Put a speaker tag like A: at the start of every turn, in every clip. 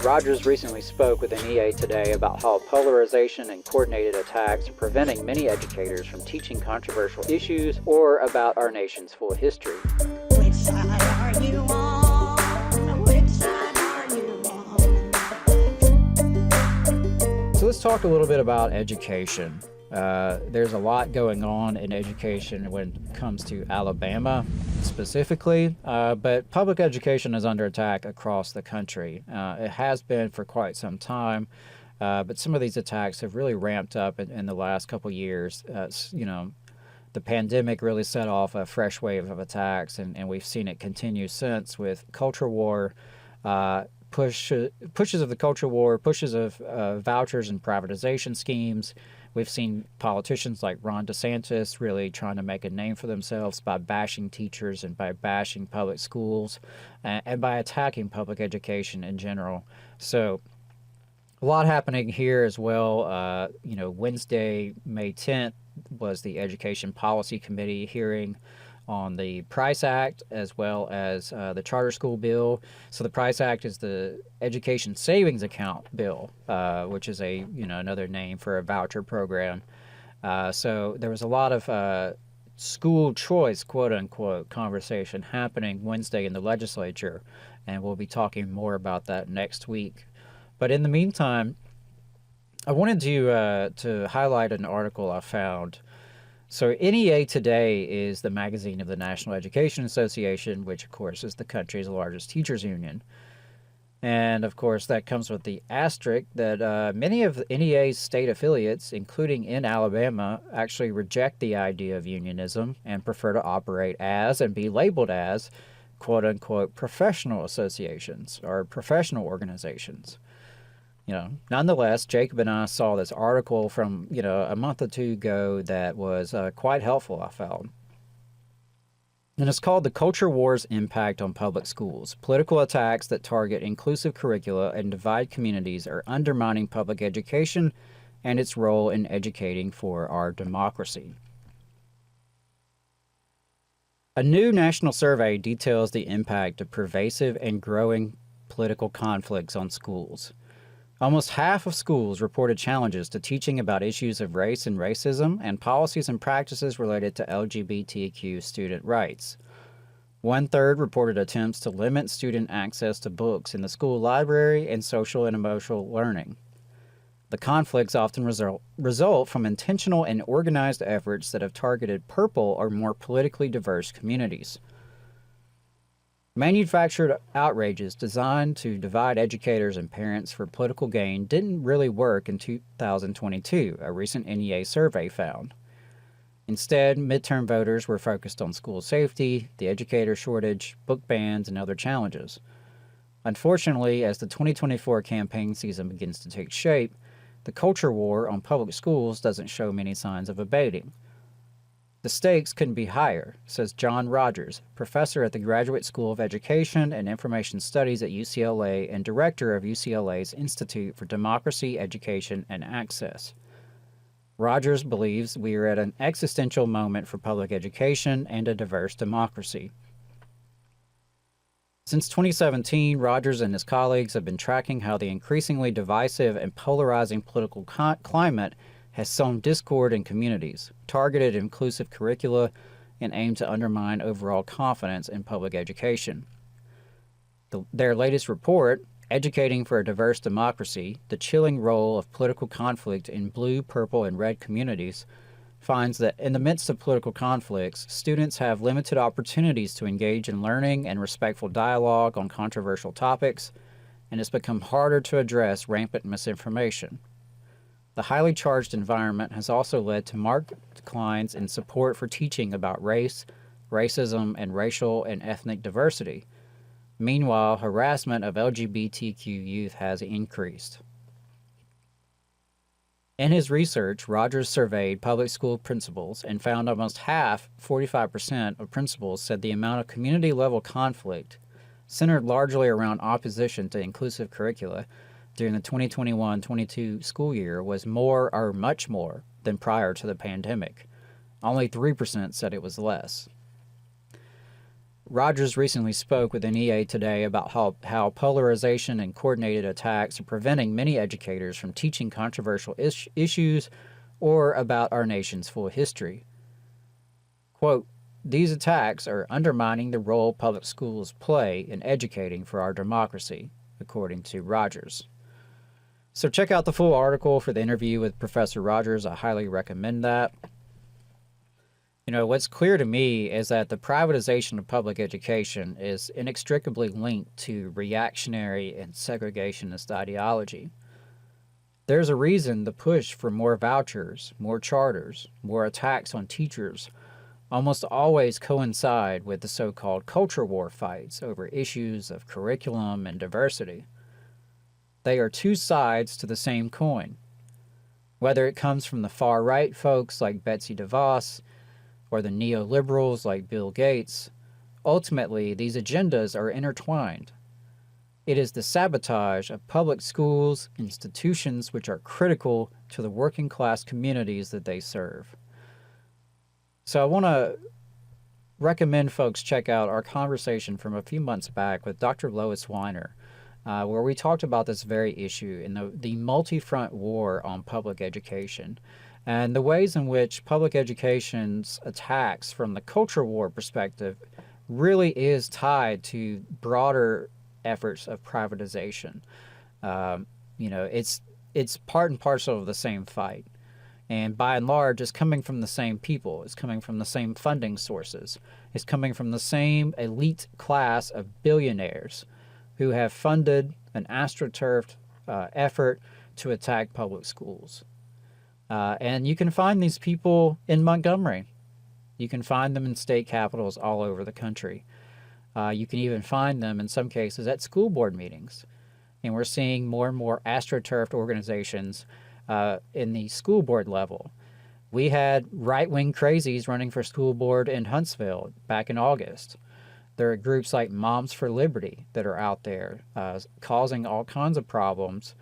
A: Rogers recently spoke with NEA Today about how polarization and coordinated attacks are preventing many educators from teaching controversial issues or about our nation's full history.
B: Which side are you on? Which side are you on?
C: So let's talk a little bit about education. There's a lot going on in education when it comes to Alabama specifically, but public education is under attack across the country. It has been for quite some time, but some of these attacks have really ramped up in the last couple years. The pandemic really set off a fresh wave of attacks, and we've seen it continue since with culture war, pushes of the culture war, pushes of vouchers and privatization schemes. We've seen politicians like Ron DeSantis really trying to make a name for themselves by bashing teachers and by bashing public schools and by attacking public education in general. So a lot happening here as well. Wednesday, May 10th, was the Education Policy Committee hearing on the Price Act as well as the Charter School Bill. So the Price Act is the Education Savings Account Bill, which is another name for a voucher program. So there was a lot of school choice, quote unquote, conversation happening Wednesday in the legislature, and we'll be talking more about that next week. But in the meantime, I wanted to highlight an article I found. So NEA Today is the magazine of the National Education Association, which, of course, is the country's largest teachers union. And, of course, that comes with the asterisk that many of NEA's state affiliates, including in Alabama, actually reject the idea of unionism and prefer to operate as and be labeled as, quote-unquote, professional associations or professional organizations. Nonetheless, Jacob and I saw this article from, a month or two ago that was quite helpful, I found. And it's called The Culture War's Impact on Public Schools. Political attacks that target inclusive curricula and divide communities are undermining public education and its role in educating for our democracy. A new national survey details the impact of pervasive and growing political conflicts on schools. Almost half of schools reported challenges to teaching about issues of race and racism and policies and practices related to LGBTQ student rights. 1/3 reported attempts to limit student access to books in the school library and social and emotional learning. The conflicts often result from intentional and organized efforts that have targeted purple or more politically diverse communities. Manufactured outrages designed to divide educators and parents for political gain didn't really work in 2022, a recent NEA survey found. Instead, midterm voters were focused on school safety, the educator shortage, book bans, and other challenges. Unfortunately, as the 2024 campaign season begins to take shape, the culture war on public schools doesn't show many signs of abating. The stakes couldn't be higher, says John Rogers, professor at the Graduate School of Education and Information Studies at UCLA and director of UCLA's Institute for Democracy, Education, and Access. Rogers believes we are at an existential moment for public education and a diverse democracy. Since 2017, Rogers and his colleagues have been tracking how the increasingly divisive and polarizing political climate has sown discord in communities, targeted inclusive curricula, and aimed to undermine overall confidence in public education. Their latest report, Educating for a Diverse Democracy, The Chilling Role of Political Conflict in Blue, Purple, and Red Communities, finds that in the midst of political conflicts, students have limited opportunities to engage in learning and respectful dialogue on controversial topics, and it's become harder to address rampant misinformation. The highly charged environment has also led to marked declines in support for teaching about race, racism, and racial and ethnic diversity. Meanwhile, harassment of LGBTQ youth has increased. In his research, Rogers surveyed public school principals and found almost half, 45% of principals said the amount of community-level conflict, centered largely around opposition to inclusive curricula, during the 2021-22 school year was more or much more than prior to the pandemic. Only 3% said it was less. Rogers recently spoke with an EA today about how polarization and coordinated attacks are preventing many educators from teaching controversial issues or about our nation's full history. Quote, "These attacks are undermining the role public schools play in educating for our democracy," according to Rogers. So check out the full article for the interview with Professor Rogers. I highly recommend that. You know, what's clear to me is that the privatization of public education is inextricably linked to reactionary and segregationist ideology. There's a reason the push for more vouchers, more charters, more attacks on teachers almost always coincide with the so-called culture war fights over issues of curriculum and diversity. They are two sides to the same coin. Whether it comes from the far-right folks like Betsy DeVos or the neoliberals like Bill Gates, ultimately these agendas are intertwined. It is the sabotage of public schools, institutions which are critical to the working class communities that they serve. So I want to recommend folks check out our conversation from a few months back with Dr. Lois Weiner, where we talked about this very issue in the multi-front war on public education and the ways in which public education's attacks from the culture war perspective really is tied to broader efforts of privatization. It's part and parcel of the same fight. And by and large, it's coming from the same people. It's coming from the same funding sources. It's coming from the same elite class of billionaires who have funded an astroturfed effort to attack public schools. And you can find these people in Montgomery. You can find them in state capitals all over the country. You can even find them in some cases at school board meetings. And we're seeing more and more astroturfed organizations in the school board level. We had right-wing crazies running for school board in Huntsville back in August. There are groups like Moms for Liberty that are out there causing all kinds of problems.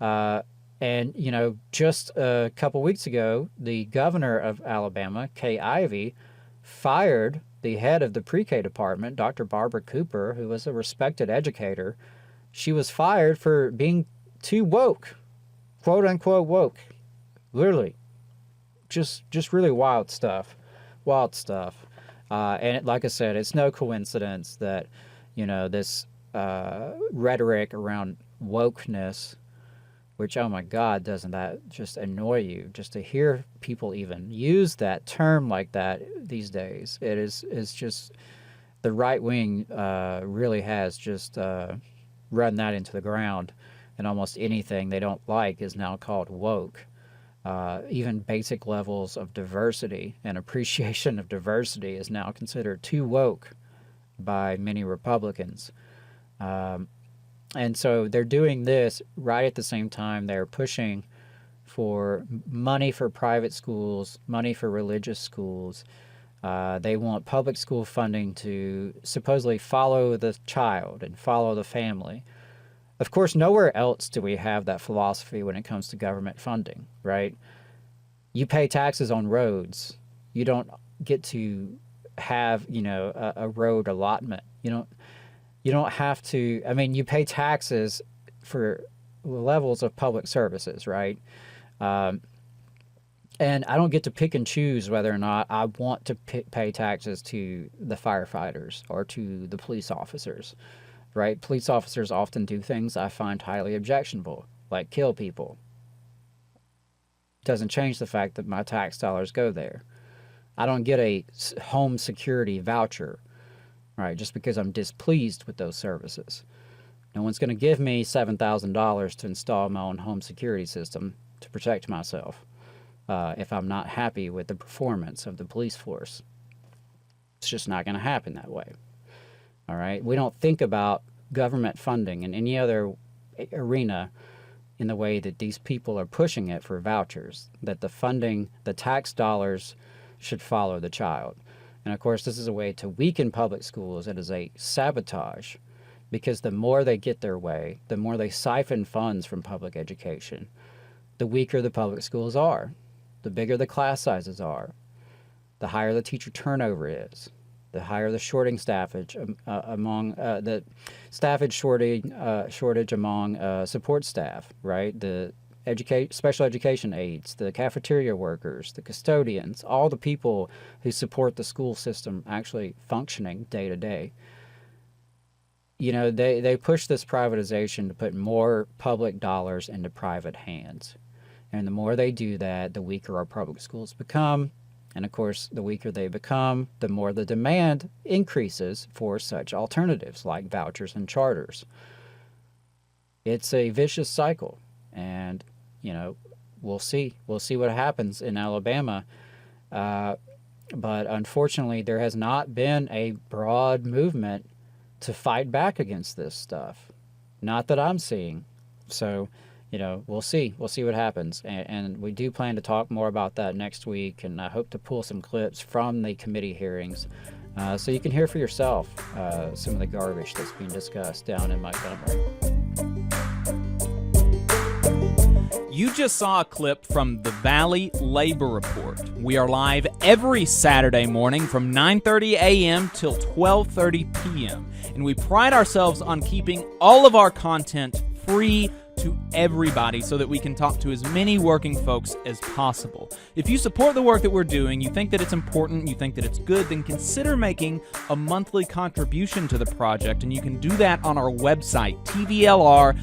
C: And, you know, just a couple weeks ago, the governor of Alabama, Kay Ivey, fired the head of the pre-K department, Dr. Barbara Cooper, who was a respected educator. She was fired for being too woke, quote unquote woke. Literally. Just really wild stuff. Wild stuff. And like I said, it's no coincidence that, you know, this rhetoric around wokeness, which, oh my God, doesn't that just annoy you? Just to hear people even use that term like that these days. It's just, the right wing really has just run that into the ground. And almost anything they don't like is now called woke. Even basic levels of diversity and appreciation of diversity is now considered too woke by many Republicans. And so they're doing this right at the same time they're pushing for money for private schools, money for religious schools. They want public school funding to supposedly follow the child and follow the family. Of course, nowhere else do we have that philosophy when it comes to government funding, right? You pay taxes on roads. You don't get to have, you know, a road allotment. You don't have to, I mean, you pay taxes for levels of public services, right? And I don't get to pick and choose whether or not I want to pay taxes to the firefighters or to the police officers. Right? Police officers often do things I find highly objectionable, like kill people. Doesn't change the fact that my tax dollars go there. I don't get a home security voucher, right, just because I'm displeased with those services. No one's going to give me $7,000 to install my own home security system to protect myself if I'm not happy with the performance of the police force. It's just not going to happen that way. All right. We don't think about government funding in any other arena in the way that these people are pushing it for vouchers, that the funding, the tax dollars should follow the child. And of course, this is a way to weaken public schools. It is a sabotage because the more they get their way, the more they siphon funds from public education, the weaker the public schools are, the bigger the class sizes are, the higher the teacher turnover is. the higher the shorting staffage among the staffage shortage among support staff, right? The special education aides, the cafeteria workers, the custodians, all the people who support the school system actually functioning day to day. You know, they push this privatization to put more public dollars into private hands. And the more they do that, the weaker our public schools become. And of course, the weaker they become, the more the demand increases for such alternatives like vouchers and charters. It's a vicious cycle. And, you know, we'll see. We'll see what happens in Alabama. But unfortunately, there has not been a broad movement to fight back against this stuff. Not that I'm seeing. So, you know, we'll see. We'll see what happens. And we do plan to talk more about that next week. And I hope to pull some clips from the committee hearings so you can hear for yourself some of the garbage that's being discussed down in Montgomery.
D: You just saw a clip from the Valley Labor Report. We are live every Saturday morning from 9:30 a.m. till 12:30 p.m. And we pride ourselves on keeping all of our content free to everybody so that we can talk to as many working folks as possible. If you support the work that we're doing, you think that it's important, you think that it's good, then consider making a monthly contribution to the project, and you can do that on our website, tvlr.fm.